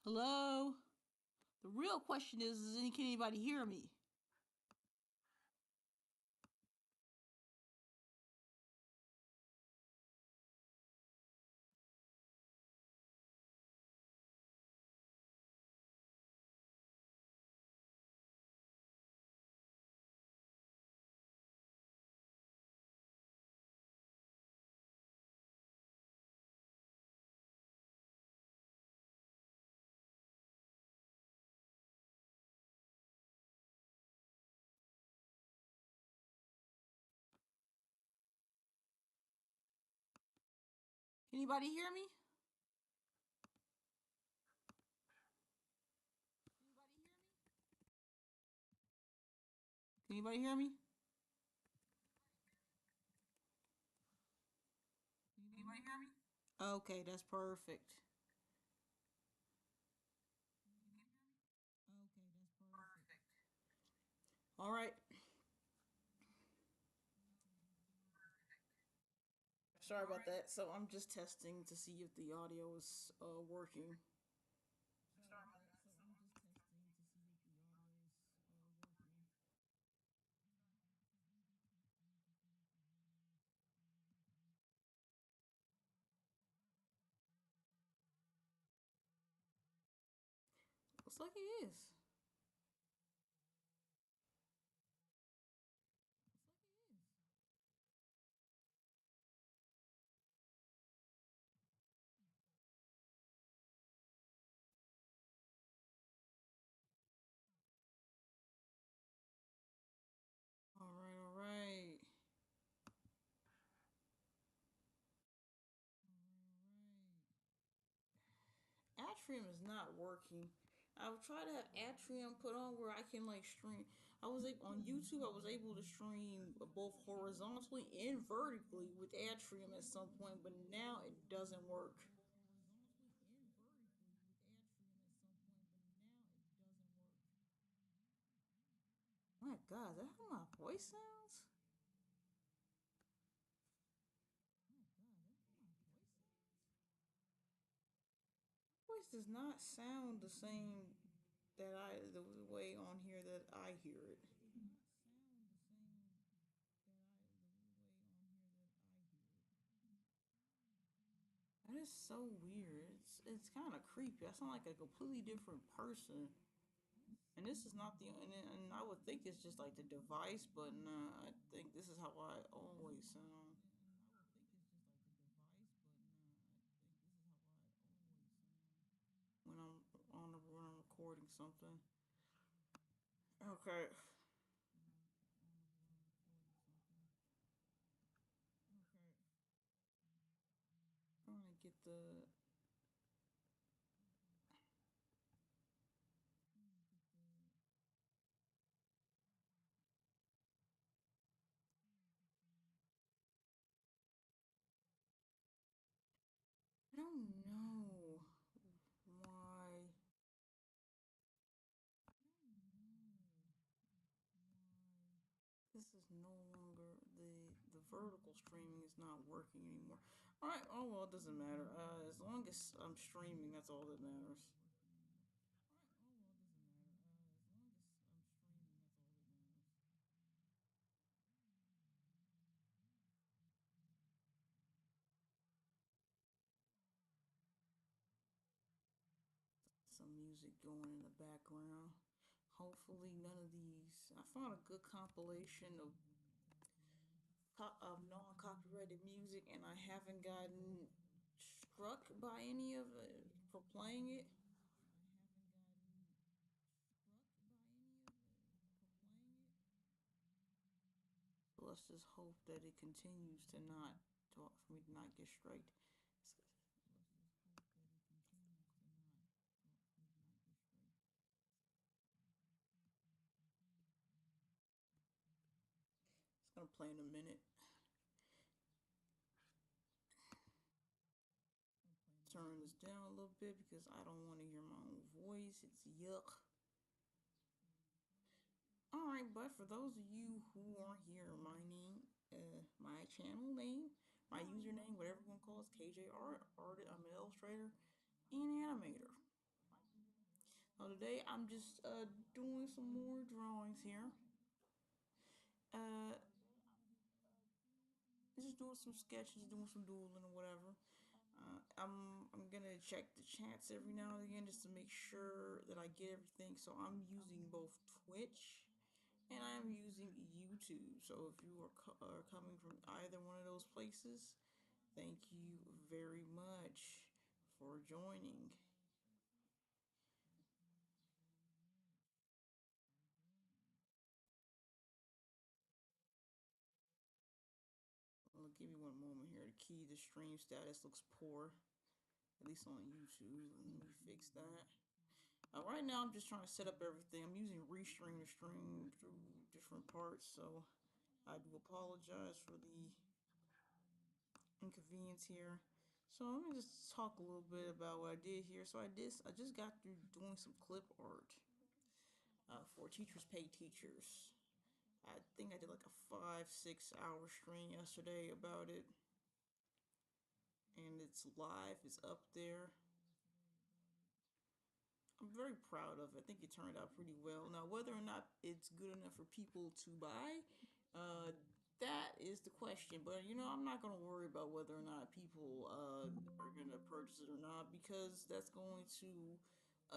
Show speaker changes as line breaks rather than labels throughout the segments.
Hello? The real question is can anybody hear me? Anybody hear me? Can anybody hear me? Can anybody hear me? Okay, that's perfect. Okay, that's perfect. All right. Sorry about that. So I'm just testing to see if the audio is working. Sorry about that. So I'm just testing to see if the audio is working. Looks like it is. All right, all right. Atrium is not working. I'll try to have Atrium put on where I can like stream. On YouTube. I was able to stream both horizontally and vertically with Atrium at some point, but now it doesn't work. My God, is that how my voice sounds? Voice does not sound the same the way on here that I hear it. That is so weird. It's kind of creepy. I sound like a completely different person. And this is not and I would think it's just like the device, but nah, I think this is how I always sound when I'm recording something. Okay. I'm gonna get the. I don't know why this is no longer the vertical streaming is not working anymore. All right. Oh well, it doesn't matter. As long as I'm streaming, that's all that matters. Some music going in the background. Hopefully, none of these. I found a good compilation of non-copyrighted music, and I haven't gotten struck by any of it for playing it. So let's just hope that it continues to not talk for me to not get straight. It's gonna play in a minute. Turn this down a little bit because I don't want to hear my own voice. It's yuck. All right, but for those of you who aren't here, my channel name, my username, whatever you want to call it, KJ Art. I'm an illustrator and animator. Today I'm just doing some more drawings here. Uh, just doing some sketches, doing some doodling or whatever. I'm gonna check the chats every now and again just to make sure that I get everything. So I'm using both Twitch and I'm using YouTube. So if you are coming from either one of those places, thank you very much for joining. Give me one moment here. The key, the stream status looks poor, at least on YouTube. Let me fix that. Right now, I'm just trying to set up everything. I'm using Restream to stream through different parts, so I do apologize for the inconvenience here. So let me just talk a little bit about what I did here. So I just got through doing some clip art for Teachers Pay Teachers. I think I did like a 5-6 hour stream yesterday about it, and it's live. It's up there. I'm very proud of it. I think it turned out pretty well. Now, whether or not it's good enough for people to buy, uh, that is the question. But I'm not gonna worry about whether or not people are gonna purchase it or not because that's going to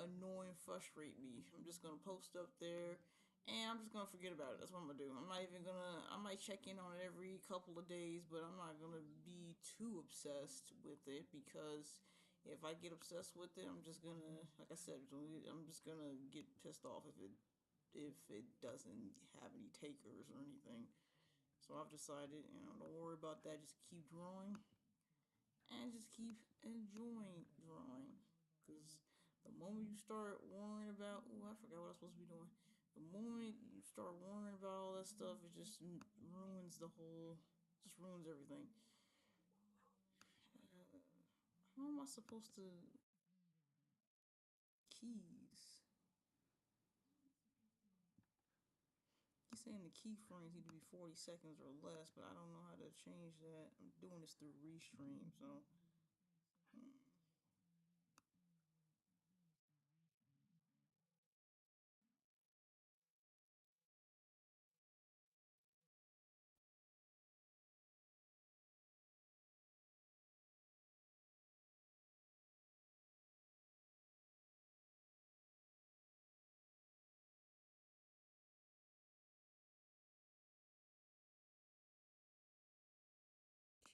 annoy and frustrate me. I'm just gonna post up there. And I'm just gonna forget about it. That's what I'm gonna do. I'm not even gonna. I might check in on it every couple of days, but I'm not gonna be too obsessed with it because if I get obsessed with it, I'm just gonna, like I said, I'm just gonna get pissed off if it doesn't have any takers or anything. So I've decided, don't worry about that. Just keep drawing and just keep enjoying drawing. Because the moment you start worrying about, oh, I forgot what I was supposed to be doing. The moment you start worrying about all that stuff, it just ruins just ruins everything. How am I supposed to keys? He's saying the keyframes need to be 40 seconds or less, but I don't know how to change that. I'm doing this through Restream, so. Hmm.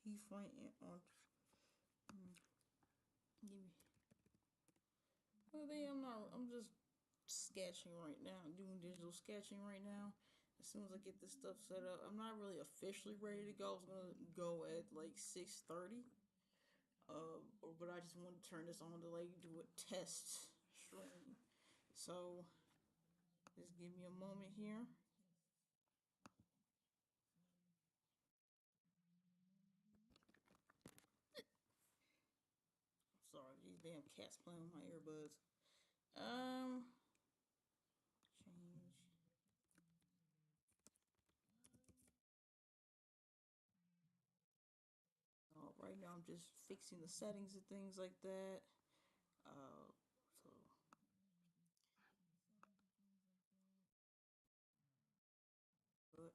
Keyframe on. Hmm. Give me. Well, I'm not. I'm just sketching right now. I'm doing digital sketching right now. As soon as I get this stuff set up, I'm not really officially ready to go. I was gonna go at like 6:30. But I just want to turn this on to like do a test stream. So just give me a moment here. Sorry, these damn cats playing with my earbuds. Um, change. Right now I'm just fixing the settings and things like that. So but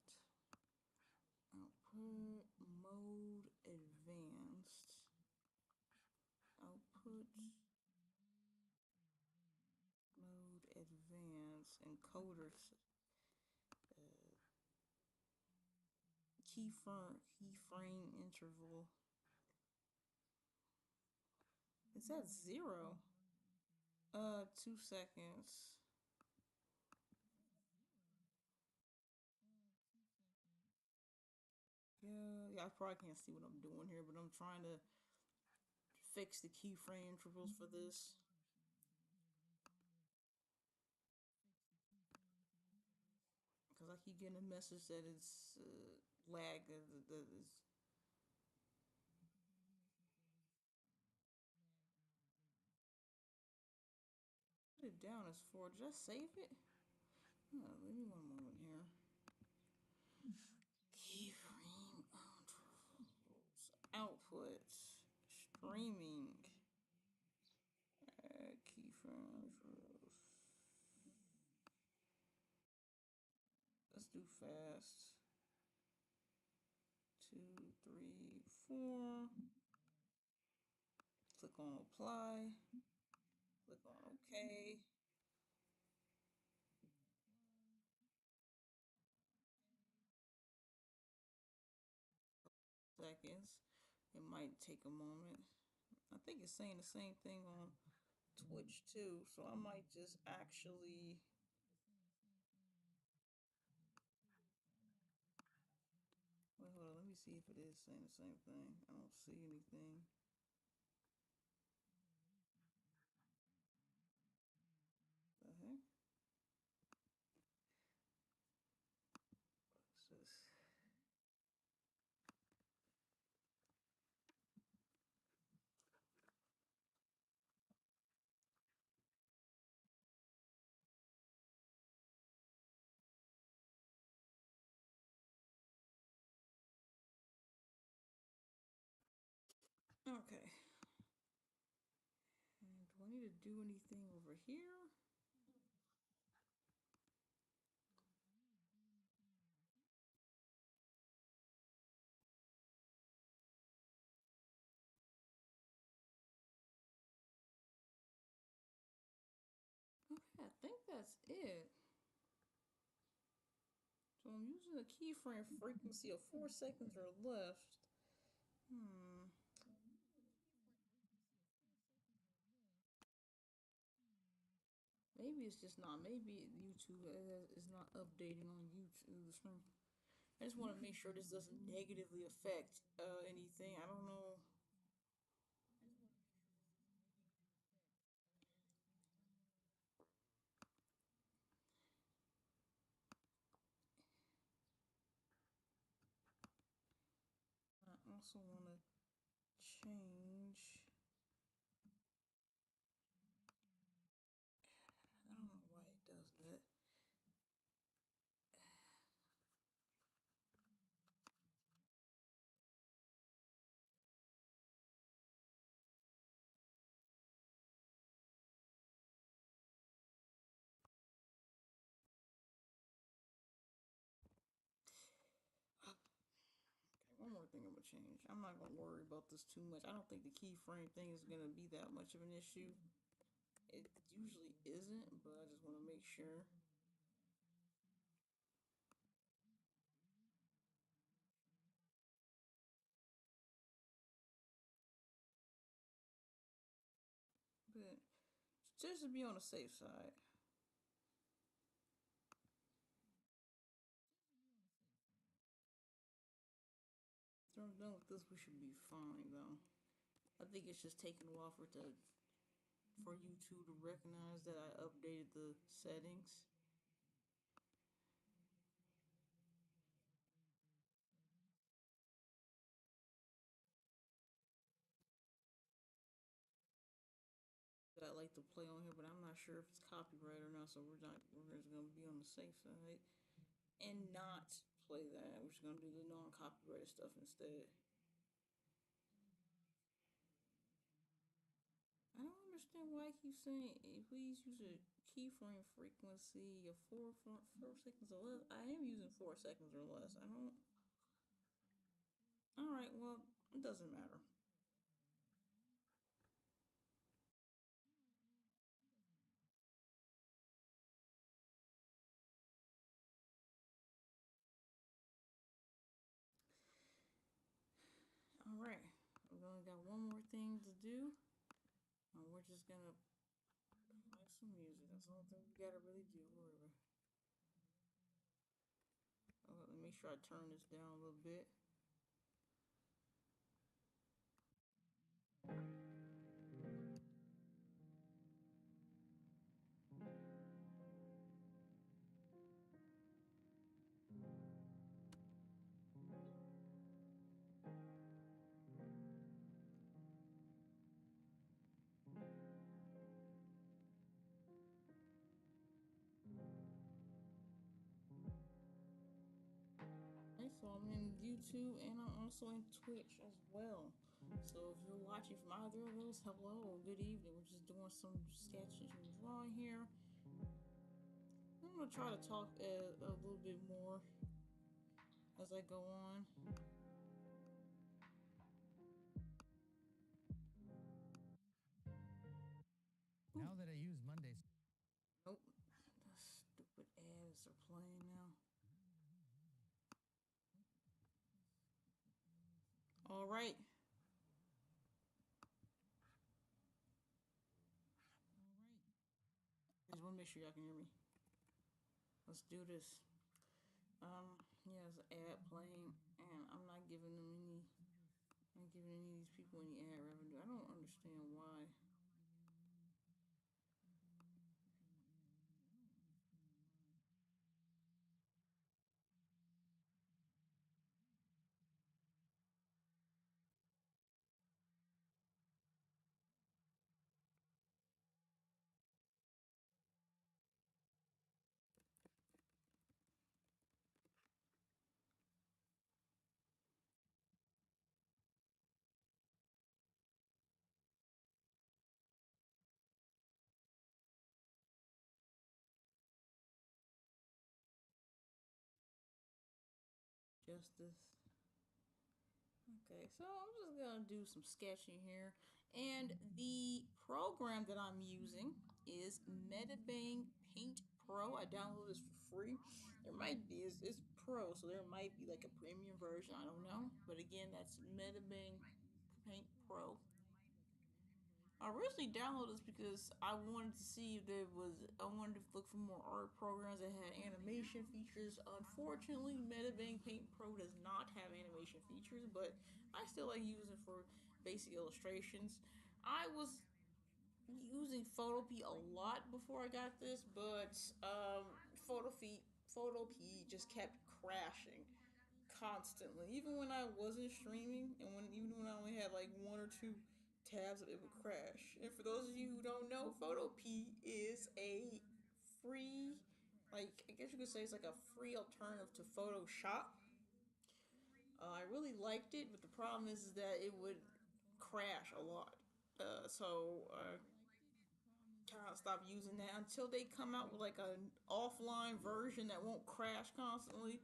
output mode advanced. Output mode advanced encoder keyframe interval. It's at 0. 2 seconds. Yeah, I probably can't see what I'm doing here, but I'm trying to fix the keyframe intervals for this. Because I keep getting a message that it's lag. That is put it down as 4. Did I save it? Give me one moment here. Keyframe intervals. Output. Streaming. Keyframe intervals. form. Click on apply. Click on OK. Seconds. It might take a moment. I think it's saying the same thing on Twitch too, so I might just actually. Wait, hold on. Let me see if it is saying the same thing. I don't see anything. The heck? What's this? Okay. And do I need to do anything over here? Okay, I think that's it. So I'm using a keyframe frequency of 4 seconds or less. Hmm. Maybe it's just not. Maybe YouTube is not updating on YouTube. I just want to make sure this doesn't negatively affect anything. I don't know. I also want to change. I don't know why it does that. One more thing I'm gonna change. I'm not gonna worry about this too much. I don't think the keyframe thing is gonna be that much of an issue. It usually isn't, but I just want to make sure. But just to be on the safe side. After I'm done with this, we should be fine though. I think it's just taking a while for YouTube to recognize that I updated the settings. That I like to play on here, but I'm not sure if it's copyright or not. So we're just gonna be on the safe side and not play that. We're just gonna do the non-copyrighted stuff instead. I don't understand why I keep saying please use a keyframe frequency of 4 seconds or less. I am using 4 seconds or less. I don't. All right, well, it doesn't matter. All right, we've only got one more thing to do, and we're just gonna play some music. That's the only thing we gotta really do. Whatever. Let me make sure I turn this down a little bit. Okay, so I'm in YouTube and I'm also in Twitch as well. So if you're watching from either of those, hello, good evening. We're just doing some sketching and drawing here. I'm gonna try to talk a little bit more as I go on. are playing now. All right. I just want to make sure y'all can hear me. Let's do this. Yeah, it's an ad playing, and I'm not giving them any. I'm not giving any of these people any ad revenue. I don't understand why. Justice. Okay, so I'm just gonna do some sketching here, and the program that I'm using is Metabang Paint Pro. I downloaded this for free. There might be it's pro, so there might be like a premium version. I don't know, but again, that's Metabang Paint Pro. I originally downloaded this because I wanted to see if there was. I wanted to look for more art programs that had animation features. Unfortunately, Metabang Paint Pro does not have animation features, but I still like using it for basic illustrations. I was using Photopea a lot before I got this, but Photopea just kept crashing constantly. Even when I wasn't streaming, and even when I only had like one or two tabs, it would crash. And for those of you who don't know, Photopea is a free, like I guess you could say it's like a free alternative to Photoshop. I really liked it, but the problem is that it would crash a lot. So kind of stop using that until they come out with like an offline version that won't crash constantly.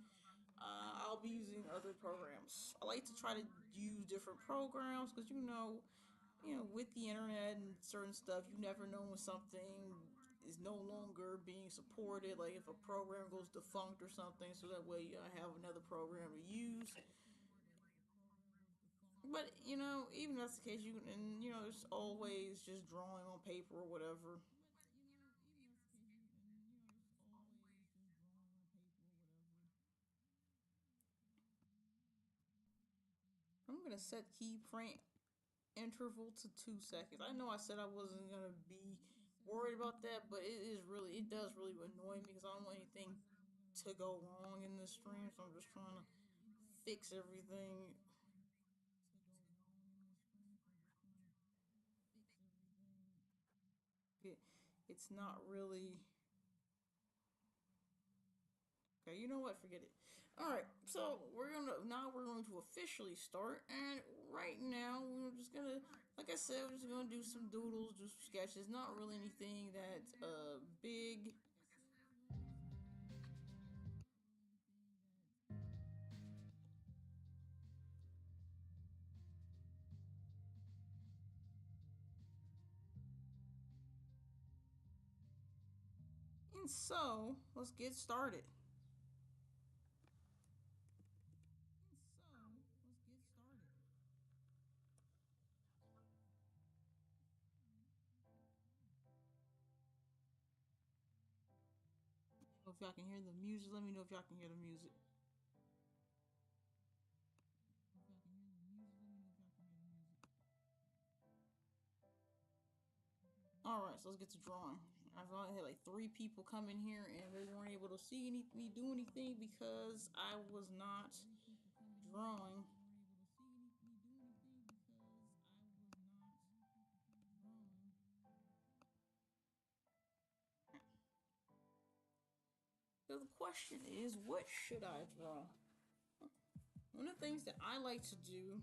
I'll be using other programs. I like to try to use different programs because with the internet and certain stuff, you never know when something is no longer being supported. Like if a program goes defunct or something, so that way I have another program to use. But even if that's the case, it's always just drawing on paper or whatever. I'm gonna set keyframe interval to 2 seconds. I know I said I wasn't gonna be worried about that, but it does really annoy me because I don't want anything to go wrong in this stream, so I'm just trying to fix everything. It, it's not really okay. You know what? Forget it. All right, so we're going to officially start, and right now we're just gonna, like I said, we're just gonna do some doodles, do some sketches. Not really anything that big. And so let's get started. If y'all can hear the music, let me know if y'all can hear the music. All right, so let's get to drawing. I've only had like three people come in here, and they weren't able to see me do anything because I was not drawing. So the question is, what should I draw? One of the things that I like to do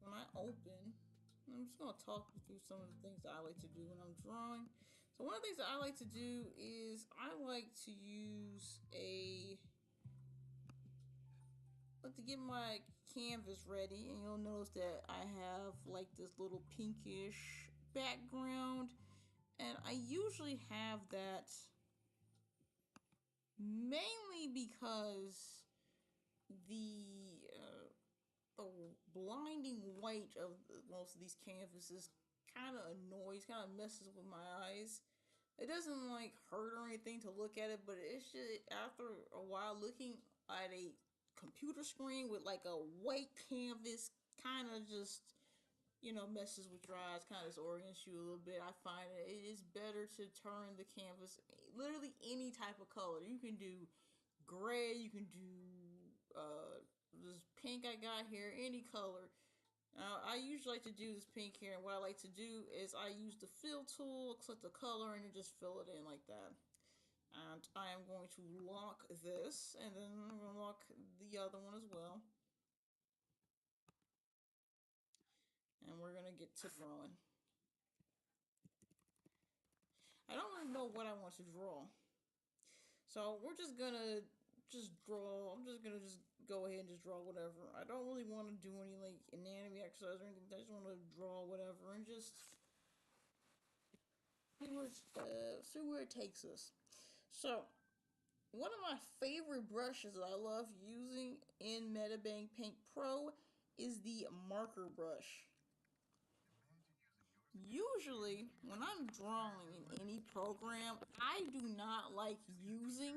when I open, I'm just gonna talk you through some of the things that I like to do when I'm drawing. So one of the things that I like to do is I like to use a like to get my canvas ready, and you'll notice that I have like this little pinkish background, and I usually have that Mainly because the the blinding white of most of these canvases kind of annoys, kind of messes with my eyes. It doesn't like hurt or anything to look at it, but it's just after a while looking at a computer screen with like a white canvas kind of just messes with your eyes, kind of disorients you a little bit. I find it is better to turn the canvas literally any type of color. You can do gray, you can do this pink I got here, any color. I usually like to do this pink here, and what I like to do is I use the fill tool, select the color, and then just fill it in like that. And I am going to lock this, and then I'm going to lock the other one as well. And we're going to get to drawing. I don't really know what I want to draw. So we're just going to just draw. I'm just going to just go ahead and just draw whatever. I don't really want to do any like anatomy exercise or anything. I just want to draw whatever and just see where it takes us. So one of my favorite brushes that I love using in Metabang Paint Pro is the marker brush. Usually, when I'm drawing in any program, I do not like using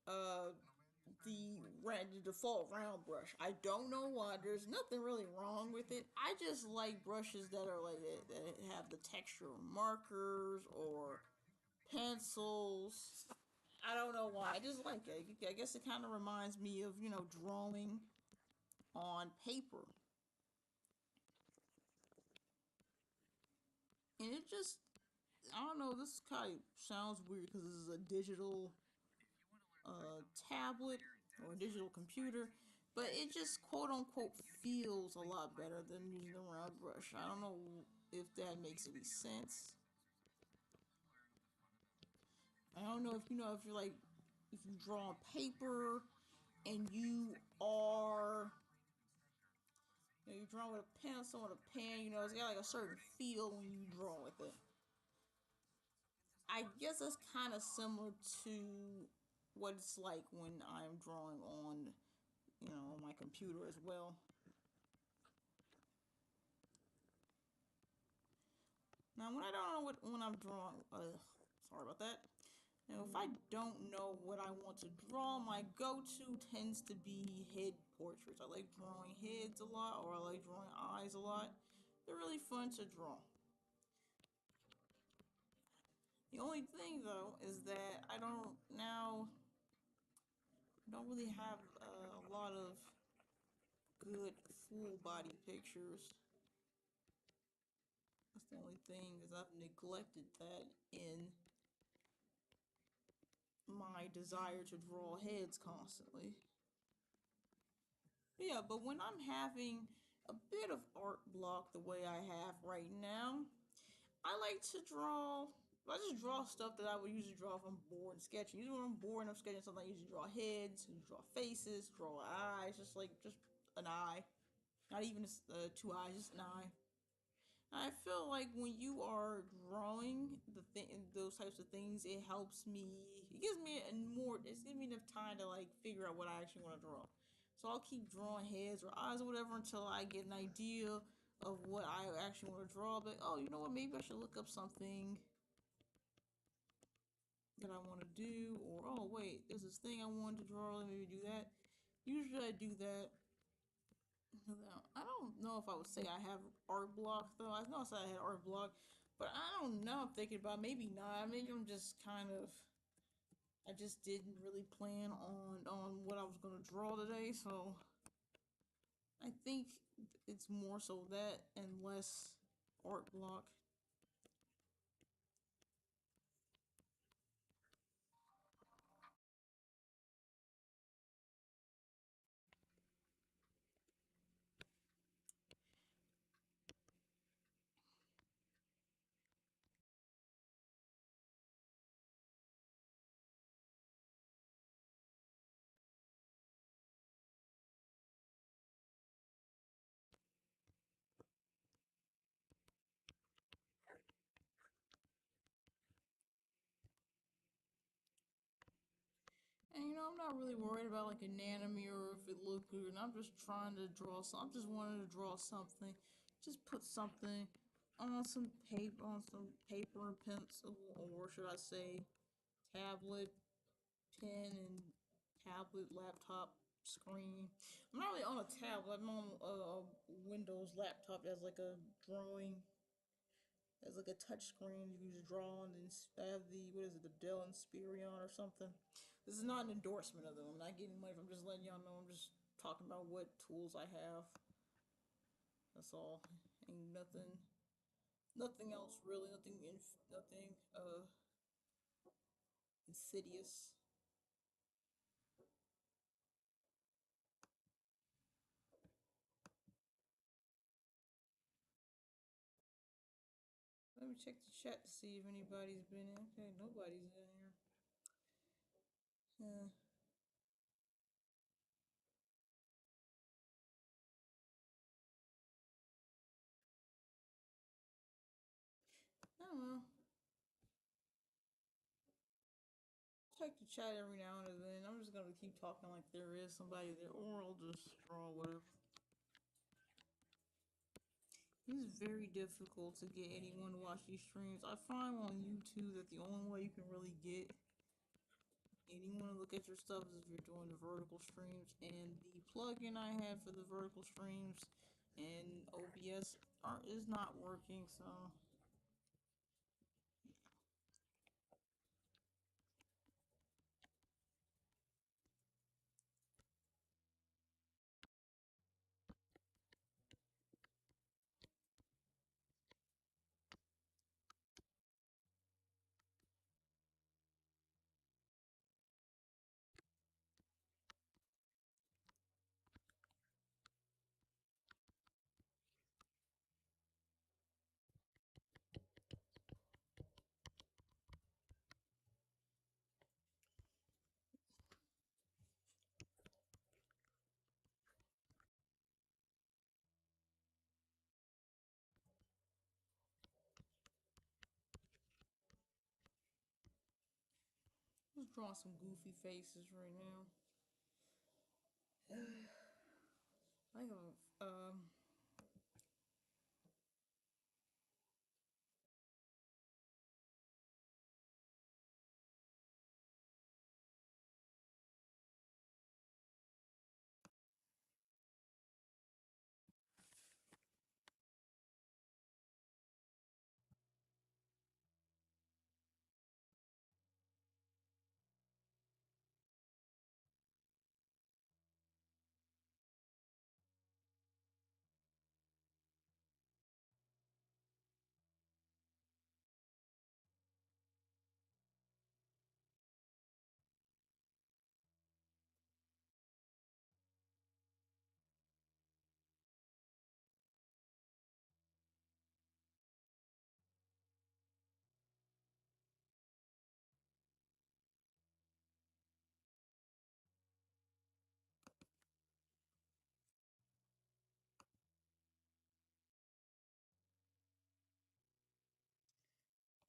uh, the default round brush. I don't know why. There's nothing really wrong with it. I just like brushes that are like that have the texture of markers or pencils. I don't know why. I just like it. I guess it kind of reminds me of drawing on paper, and it just I don't know. This kind of sounds weird because this is a digital tablet or a digital computer, but it just quote unquote feels a lot better than using the round brush. I don't know if that makes any sense. I don't know if if you're like if you draw on paper and you draw with a pencil and a pen. It's got like a certain feel when you draw with it. I guess that's kind of similar to what it's like when I'm drawing on my computer as well. Now, when I don't know when I'm drawing, sorry about that. Now, if I don't know what I want to draw, my go-to tends to be head portraits. I like drawing heads a lot, or I like drawing eyes a lot. They're really fun to draw. The only thing though is that I don't really have a lot of good full body pictures. That's the only thing is I've neglected that in my desire to draw heads constantly. But yeah, but when I'm having a bit of art block the way I have right now, I like to draw. I just draw stuff that I would usually draw if I'm bored and sketching. Usually when I'm bored and I'm sketching something, I usually draw heads, draw faces, draw eyes, just an eye. Not even two eyes, just an eye. I feel like when you are drawing those types of things, it helps me. It gives me It gives me enough time to like figure out what I actually want to draw. So I'll keep drawing heads or eyes or whatever until I get an idea of what I actually want to draw. But oh, you know what? Maybe I should look up something that I want to do. Or oh wait, there's this thing I wanted to draw. Let me do that. Usually I do that. I don't know if I would say I have art block though. I know I said I had art block, but I don't know. I'm thinking about maybe not. I mean, I'm just kind of. I just didn't really plan on what I was gonna draw today, so I think it's more so that and less art block. I'm not really worried about like an anatomy or if it looked good. I'm just trying to draw some. I'm just wanting to draw something. Just put something on some paper and pencil, or should I say, tablet, pen, and tablet, laptop, screen. I'm not really on a tablet. I'm on a Windows laptop that has like a drawing, has like a touch screen you can just draw on. And I have the what is it, the Dell Inspiron or something. This is not an endorsement of them. I'm not getting money. I'm just letting y'all know. I'm just talking about what tools I have. That's all. Ain't nothing else really. Nothing insidious. Let me check the chat to see if anybody's been in. Okay, nobody's in here. Uh, I don't know. Check the chat every now and then. I'm just gonna keep talking like there is somebody there, or I'll just draw whatever. It's very difficult to get anyone to watch these streams. I find on YouTube that the only way you can really get anyone to look at your stuff is if you're doing the vertical streams. And the plugin I have for the vertical streams and OBS is not working, so just drawing some goofy faces right now. I think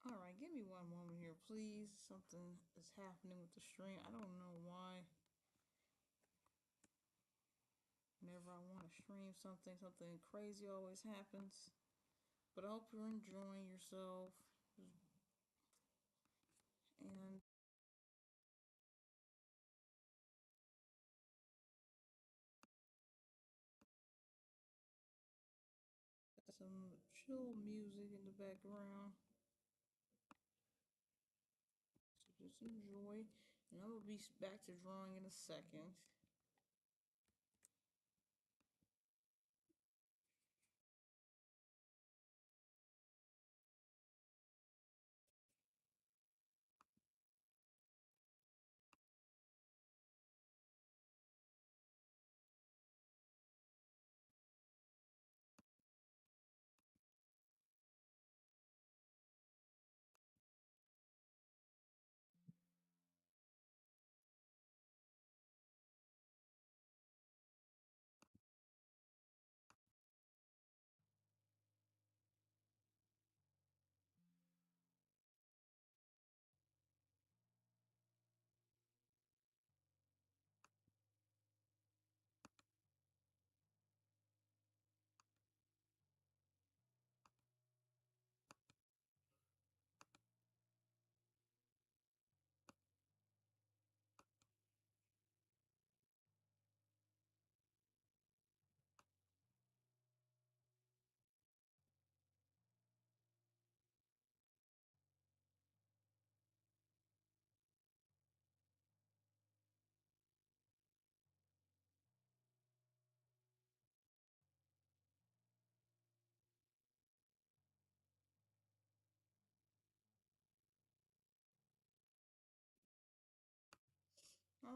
all right. Give me one moment here, please. Something is happening with the stream. I don't know why. Whenever I want to stream something crazy always happens. But I hope you're enjoying yourself. And some chill music in the background. So just enjoy. And I will be back to drawing in a second.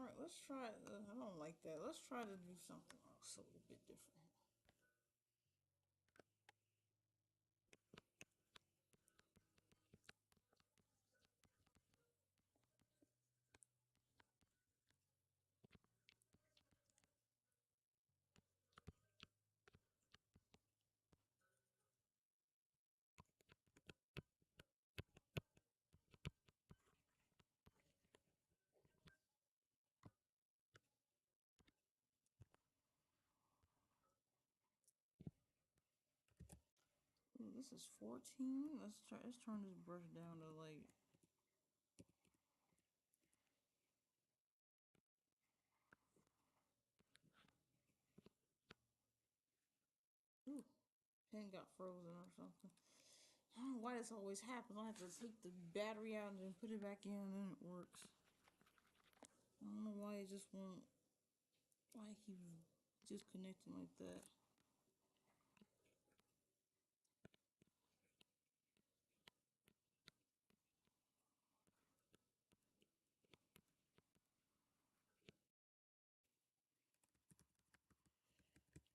Alright, let's try. I don't like that. Let's try to do something else a little bit different. Ooh, this is 14. Let's try. Let's turn this brush down to like. Ooh, pen got frozen or something. I don't know why this always happens. I have to take the battery out and then put it back in, and then it works. I don't know why it just won't. Why it keeps disconnecting like that.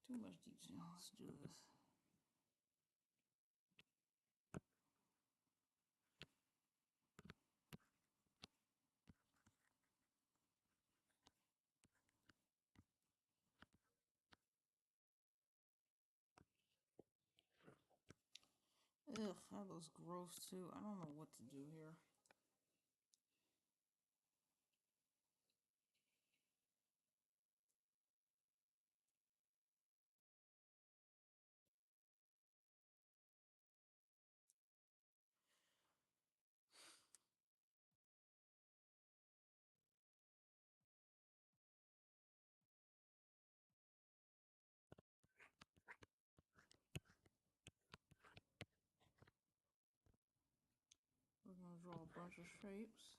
Too much detail. Let's do this. Ugh, that looks gross too. I don't know what to do here. We're gonna draw a bunch of shapes.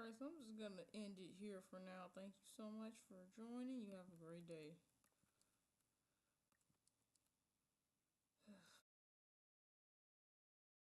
right, so I'm just gonna end it here for now. Thank you so much for joining. You have a great day.